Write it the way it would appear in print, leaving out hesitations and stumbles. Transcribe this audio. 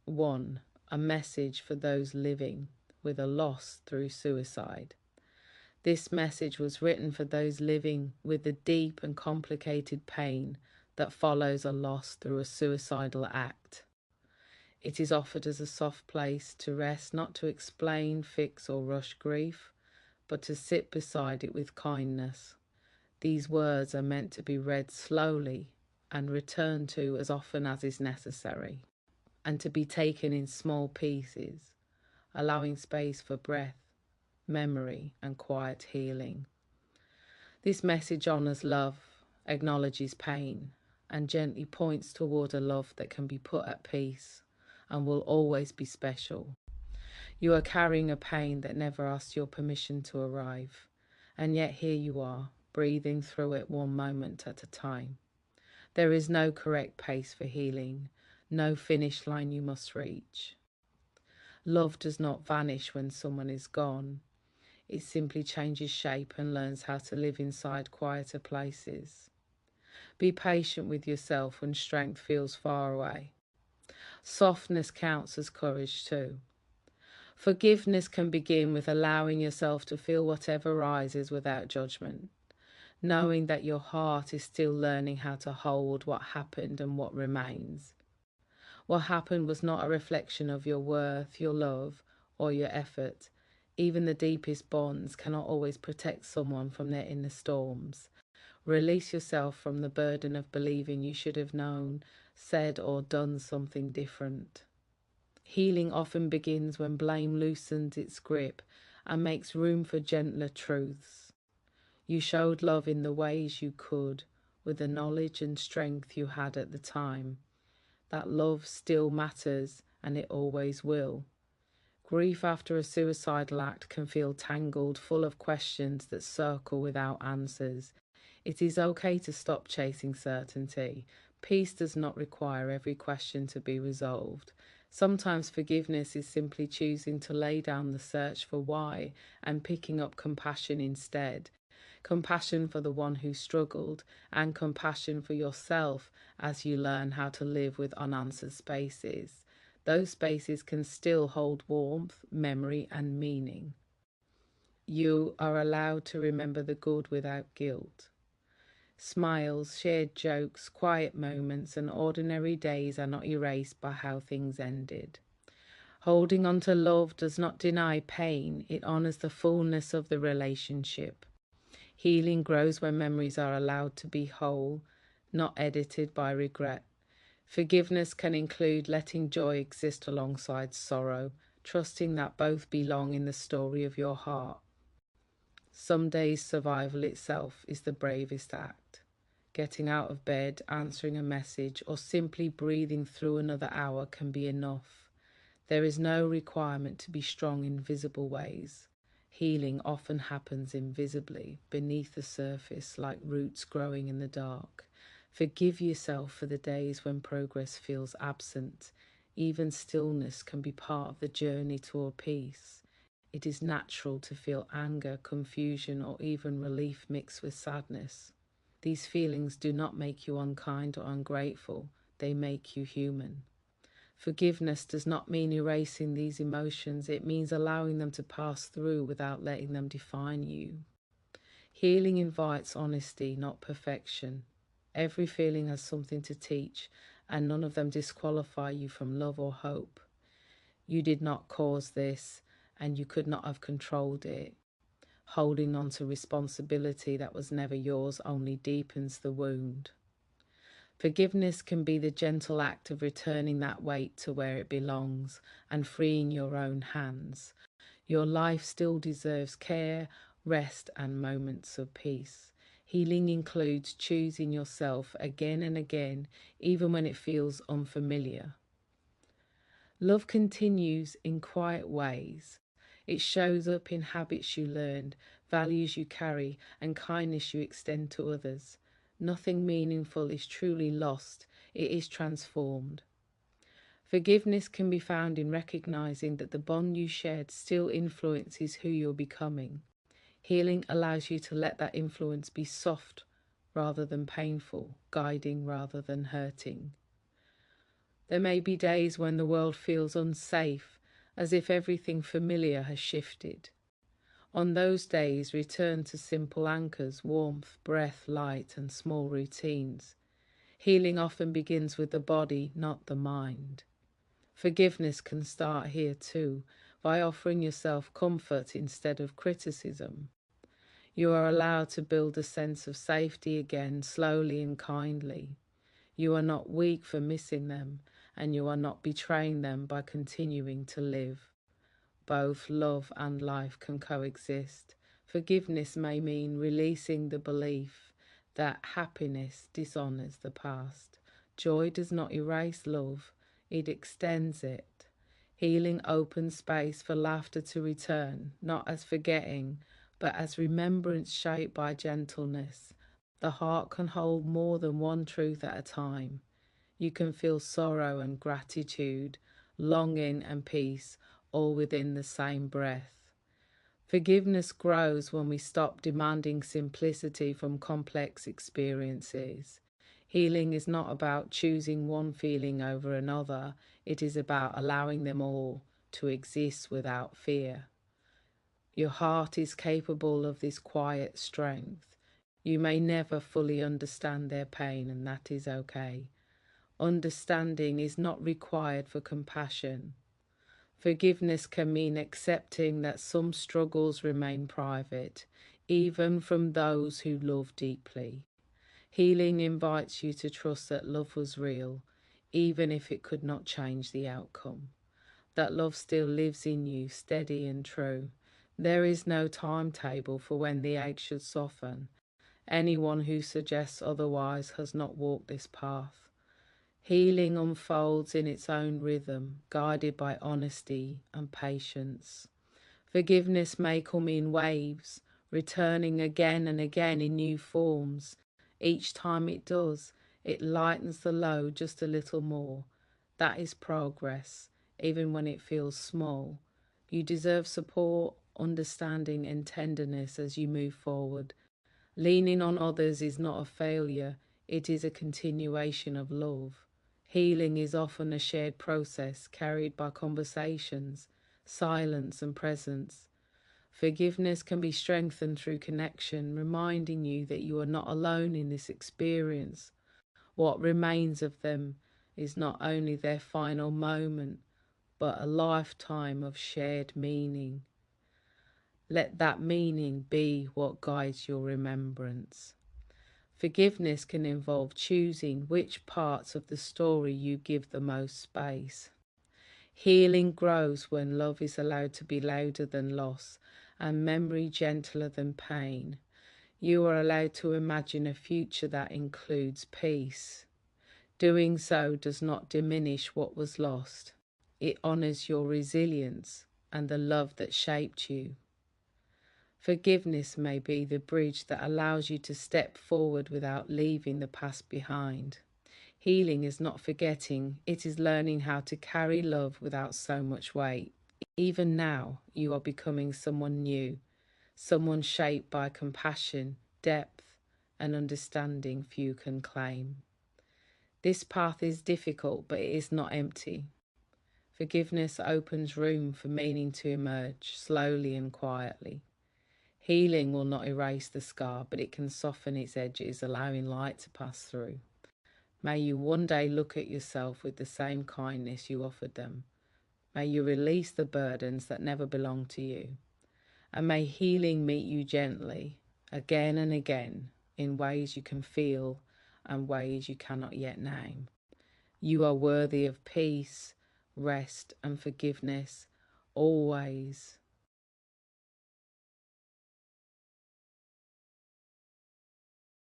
1. A message for those living with a loss through suicide. This message was written for those living with the deep and complicated pain that follows a loss through a suicidal act. It is offered as a soft place to rest, not to explain, fix, or rush grief, but to sit beside it with kindness. These words are meant to be read slowly and returned to as often as is necessary, and to be taken in small pieces, allowing space for breath, memory, and quiet healing. This message honors love, acknowledges pain, and gently points toward a love that can be put at peace and will always be special. You are carrying a pain that never asked your permission to arrive, and yet here you are, breathing through it one moment at a time. There is no correct pace for healing, no finish line you must reach. Love does not vanish when someone is gone. It simply changes shape and learns how to live inside quieter places. Be patient with yourself when strength feels far away. Softness counts as courage too. Forgiveness can begin with allowing yourself to feel whatever rises without judgment, knowing that your heart is still learning how to hold what happened and what remains. What happened was not a reflection of your worth, your love, or your effort. Even the deepest bonds cannot always protect someone from their inner storms. Release yourself from the burden of believing you should have known, said, or done something different. Healing often begins when blame loosens its grip and makes room for gentler truths. You showed love in the ways you could, with the knowledge and strength you had at the time. That love still matters, and it always will. Grief after a suicidal act can feel tangled, full of questions that circle without answers. It is okay to stop chasing certainty. Peace does not require every question to be resolved. Sometimes forgiveness is simply choosing to lay down the search for why and picking up compassion instead. Compassion for the one who struggled, and compassion for yourself as you learn how to live with unanswered spaces. Those spaces can still hold warmth, memory, and meaning. You are allowed to remember the good without guilt. Smiles, shared jokes, quiet moments, and ordinary days are not erased by how things ended. Holding on to love does not deny pain, it honors the fullness of the relationship. Healing grows when memories are allowed to be whole, not edited by regret. Forgiveness can include letting joy exist alongside sorrow, trusting that both belong in the story of your heart. Some days survival itself is the bravest act. Getting out of bed, answering a message, or simply breathing through another hour can be enough. There is no requirement to be strong in visible ways. Healing often happens invisibly, beneath the surface, like roots growing in the dark. Forgive yourself for the days when progress feels absent. Even stillness can be part of the journey toward peace. It is natural to feel anger, confusion, or even relief mixed with sadness. These feelings do not make you unkind or ungrateful, they make you human. Forgiveness does not mean erasing these emotions, it means allowing them to pass through without letting them define you. Healing invites honesty, not perfection. Every feeling has something to teach, and none of them disqualify you from love or hope. You did not cause this, and you could not have controlled it. Holding on to responsibility that was never yours only deepens the wound. Forgiveness can be the gentle act of returning that weight to where it belongs and freeing your own hands. Your life still deserves care, rest, and moments of peace. Healing includes choosing yourself again and again, even when it feels unfamiliar. Love continues in quiet ways. It shows up in habits you learned, values you carry, and kindness you extend to others. Nothing meaningful is truly lost, it is transformed. Forgiveness can be found in recognizing that the bond you shared still influences who you're becoming. Healing allows you to let that influence be soft rather than painful, guiding rather than hurting. There may be days when the world feels unsafe, as if everything familiar has shifted. On those days, return to simple anchors, warmth, breath, light, and small routines. Healing often begins with the body, not the mind. Forgiveness can start here too, by offering yourself comfort instead of criticism. You are allowed to build a sense of safety again, slowly and kindly. You are not weak for missing them, and you are not betraying them by continuing to live. Both love and life can coexist. Forgiveness may mean releasing the belief that happiness dishonours the past. Joy does not erase love, it extends it. Healing opens space for laughter to return, not as forgetting, but as remembrance shaped by gentleness. The heart can hold more than one truth at a time. You can feel sorrow and gratitude, longing and peace, all within the same breath. Forgiveness grows when we stop demanding simplicity from complex experiences. Healing is not about choosing one feeling over another, it is about allowing them all to exist without fear. Your heart is capable of this quiet strength. You may never fully understand their pain, and that is okay. Understanding is not required for compassion. Forgiveness can mean accepting that some struggles remain private, even from those who love deeply. Healing invites you to trust that love was real, even if it could not change the outcome. That love still lives in you, steady and true. There is no timetable for when the ache should soften. Anyone who suggests otherwise has not walked this path. Healing unfolds in its own rhythm, guided by honesty and patience. Forgiveness may come in waves, returning again and again in new forms. Each time it does, it lightens the load just a little more. That is progress, even when it feels small. You deserve support, understanding, and tenderness as you move forward. Leaning on others is not a failure, it is a continuation of love. Healing is often a shared process carried by conversations, silence, and presence. Forgiveness can be strengthened through connection, reminding you that you are not alone in this experience. What remains of them is not only their final moment, but a lifetime of shared meaning. Let that meaning be what guides your remembrance. Forgiveness can involve choosing which parts of the story you give the most space. Healing grows when love is allowed to be louder than loss and memory gentler than pain. You are allowed to imagine a future that includes peace. Doing so does not diminish what was lost. It honors your resilience and the love that shaped you. Forgiveness may be the bridge that allows you to step forward without leaving the past behind. Healing is not forgetting, it is learning how to carry love without so much weight. Even now, you are becoming someone new, someone shaped by compassion, depth, and understanding few can claim. This path is difficult, but it is not empty. Forgiveness opens room for meaning to emerge, slowly and quietly. Healing will not erase the scar, but it can soften its edges, allowing light to pass through. May you one day look at yourself with the same kindness you offered them. May you release the burdens that never belonged to you. And may healing meet you gently, again and again, in ways you can feel and ways you cannot yet name. You are worthy of peace, rest, and forgiveness, always.